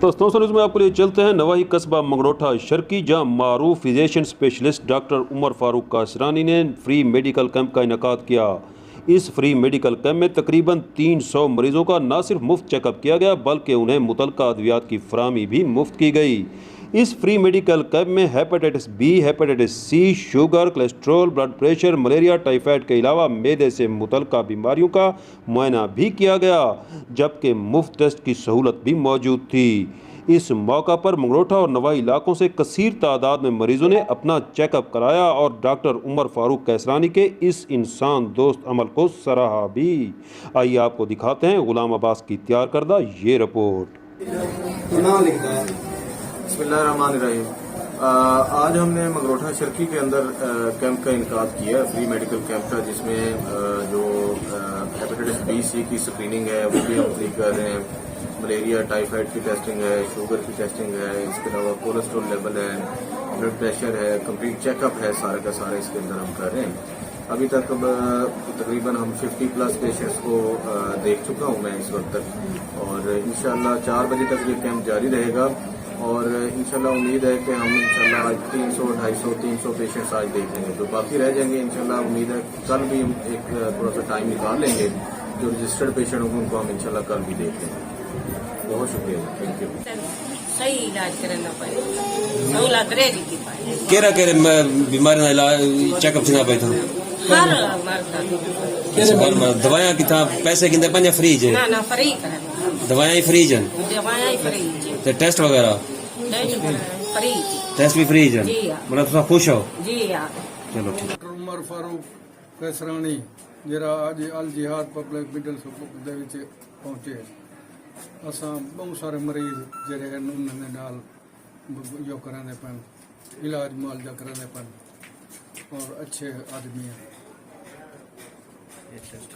दोस्तों न्यूज़ में आपके लिए चलते हैं नवाही कस्बा मंगरोठा शर्की, जहां मारूफ physician specialist doctor Umar Farooq Kasrani ने फ्री मेडिकल कैंप का इनेकाद किया। इस फ्री मेडिकल कैंप में तकरीबन 300 मरीजों का न सिर्फ मुफ्त चेकअप किया गया बल्कि उन्हें मुतल्लका अद्वियात की फराहमी भी मुफ्त की गई। इस फ्री मेडिकल कैंप में hepatitis B, hepatitis C, sugar, cholesterol, blood pressure, malaria, typhoid के अलावा मैदे से मुतल्लका बीमारियों का मुआयना भी किया गया, जबकि मुफ्त टेस्ट की सहूलत भी मौजूद थी। इस मौका पर मंगरोठा और नवाही इलाकों से कसीर तादाद में मरीजों ने अपना चेकअप कराया और डॉक्टर उमर फारूक कैसरानी के इस इंसान दोस्त अमल को सराहा भी। आइए आपको दिखाते हैं गुलाम अब्बास की तैयार करदा ये रिपोर्ट। बिस्मिल्लाहिर्रहमानिर्रहीम। आज हमने मंगरोठा शर्की के अंदर कैंप का इनकाद किया, फ्री मेडिकल कैंप का, जिसमें जो हेपेटाइटिस बी सी की स्क्रीनिंग है वो भी हम फ्री कर रहे हैं। मलेरिया, टाइफाइड की टेस्टिंग है, शुगर की टेस्टिंग है, इसके अलावा कोलेस्ट्रॉल लेवल है, ब्लड प्रेशर है, कंप्लीट चेकअप है, सारा का सारा इसके अंदर हम कर रहे हैं। अभी तक तकरीबन हम 50+ पेशेंट्स को देख चुका हूँ मैं इस वक्त तक, और इंशाल्लाह 4 बजे तक ये कैंप जारी रहेगा। और इंशाल्लाह उम्मीद है कि हम इंशाल्लाह आज 300, 250, 300 पेशेंट्स आज देख लेंगे। जो बाकी रह जाएंगे इंशाल्लाह उम्मीद है कल भी हम एक थोड़ा सा टाइम निकाल लेंगे। जो रजिस्टर्ड पेशेंट होंगे उनको हम इंशाल्लाह कल भी देख लेंगे। बहुत शुक्रिया, थैंक यू। सही इलाज करना पड़ेगा, सहूलत रहेगी की पाए। केरा केरे बीमारी ना इलाज चेकअप थींदा पई था हर मर्द दवायां किथां पैसे किंदे पंहिंजा फ्री जे ना फ्री करना, दवायां ही फ्री जन दवाएं ही फ्री जी, ते टेस्ट वगैरह फ्री टेस्ट भी फ्री जन। जी हाँ। मतलब तुम खुश हो? जी हाँ। चलो ठीक। ਡਾਕਟਰ ਉਮਰ ਫਾਰੂਕ ਕੈਸਰਾਨੀ ਜਿਹੜਾ ਅੱਜ ਅਲ ਜਿਹਾਦ ਪਬਲਿਕ ਮਿਡਲ ਸਕੂਲ ਦੇ ਵਿੱਚ ਪਹੁੰਚੇ। ਅਸਾਂ ਬਹੁਤ ਸਾਰੇ ਮਰੀਜ਼ ਜਿਹੜੇ ਹਨ ਉਹਨਾਂ ਦੇ ਨਾਲ ਜੋ ਕਰਾਉਂਦੇ ਪਨ, ਇਲਾਜ ਮੁਆਲਜਾ ਕਰਾਉਂਦੇ ਪਨ, ਔਰ ਅੱਛੇ ਆਦਮੀ ਹਨ।